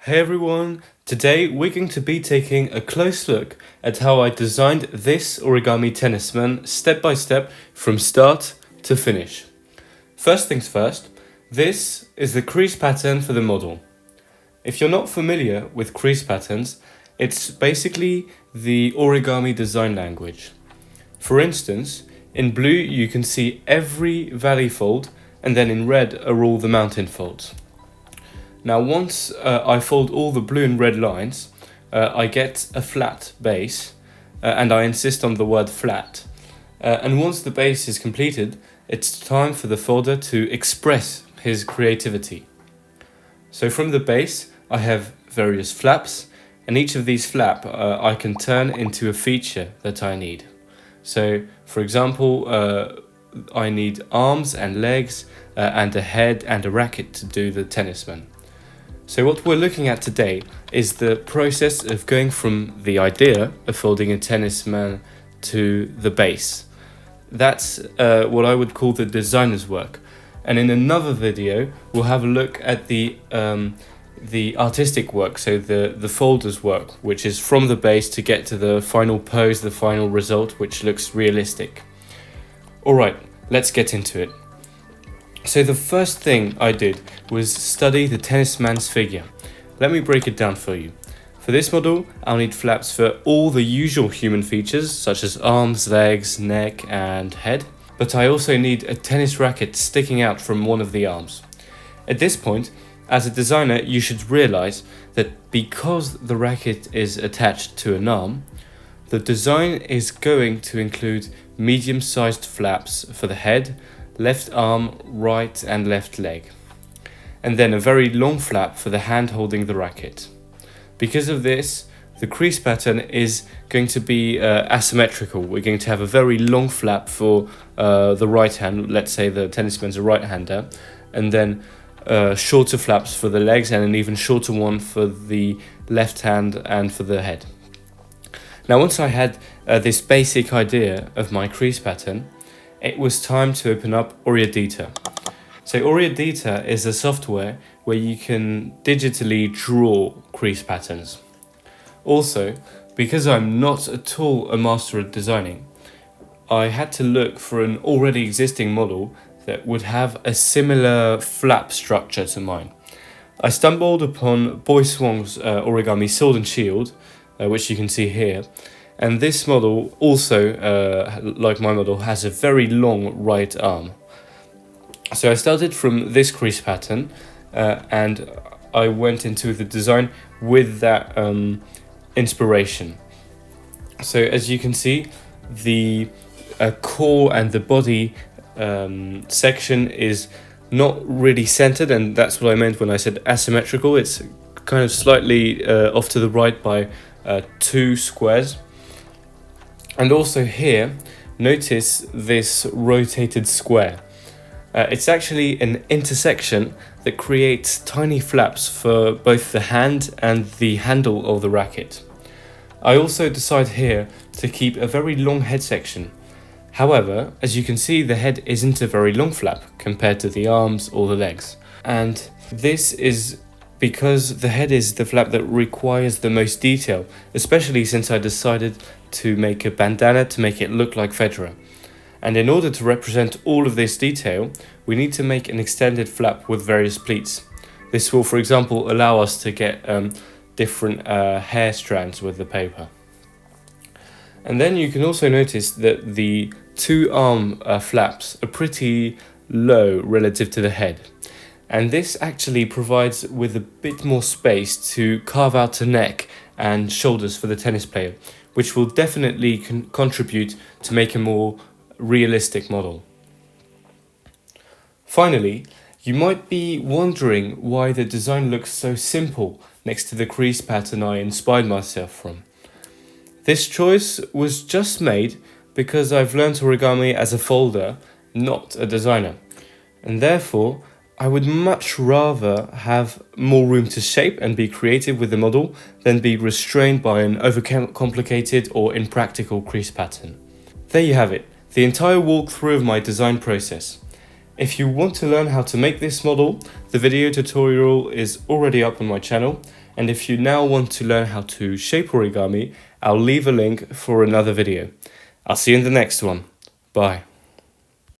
Hey everyone, today we're going to be taking a close look at how I designed this origami tennisman step by step from start to finish. First things first, this is the crease pattern for the model. If you're not familiar with crease patterns, it's basically the origami design language. For instance, in blue you can see every valley fold, and then in red are all the mountain folds. Now once I fold all the blue and red lines, I get a flat base, and I insist on the word flat. And once the base is completed, it's time for the folder to express his creativity. So from the base, I have various flaps, and each of these flaps I can turn into a feature that I need. So for example, I need arms and legs, and a head and a racket to do the tennisman. So what we're looking at today is the process of going from the idea of folding a tennisman to the base. That's what I would call the designer's work. And in another video, we'll have a look at the artistic work, so the folder's work, which is from the base to get to the final pose, the final result, which looks realistic. Alright, let's get into it. So the first thing I did was study the tennisman's figure. Let me break it down for you. For this model, I'll need flaps for all the usual human features, such as arms, legs, neck, and head. But I also need a tennis racket sticking out from one of the arms. At this point, as a designer, you should realize that because the racket is attached to an arm, the design is going to include medium-sized flaps for the head, left arm, right and left leg, and then a very long flap for the hand holding the racket. Because of this, the crease pattern is going to be asymmetrical. We're going to have a very long flap for the right hand, let's say the tennisman's a right-hander, and then shorter flaps for the legs and an even shorter one for the left hand and for the head. Now once I had this basic idea of my crease pattern, it was time to open up Origami. So Origami is a software where you can digitally draw crease patterns. Also, because I'm not at all a master at designing, I had to look for an already existing model that would have a similar flap structure to mine. I stumbled upon Boy Swong's Origami Sword and Shield, which you can see here. And this model also, like my model, has a very long right arm. So I started from this crease pattern and I went into the design with that inspiration. So as you can see, the core and the body section is not really centered, and that's what I meant when I said asymmetrical. It's kind of slightly off to the right by 2 squares. And also here, notice this rotated square. It's actually an intersection that creates tiny flaps for both the hand and the handle of the racket. I also decide here to keep a very long head section. However, as you can see, the head isn't a very long flap compared to the arms or the legs. And this is because the head is the flap that requires the most detail, especially since I decided to make a bandana to make it look like Federer. And in order to represent all of this detail, we need to make an extended flap with various pleats. This will, for example, allow us to get different hair strands with the paper. And then you can also notice that the 2 arm flaps are pretty low relative to the head. And this actually provides with a bit more space to carve out a neck and shoulders for the tennis player, which will definitely contribute to make a more realistic model. Finally, you might be wondering why the design looks so simple next to the crease pattern I inspired myself from. This choice was just made because I've learned origami as a folder, not a designer, and therefore I would much rather have more room to shape and be creative with the model than be restrained by an overcomplicated or impractical crease pattern. There you have it, the entire walkthrough of my design process. If you want to learn how to make this model, the video tutorial is already up on my channel, And if you now want to learn how to shape origami, I'll leave a link for another video. I'll see you in the next one. Bye.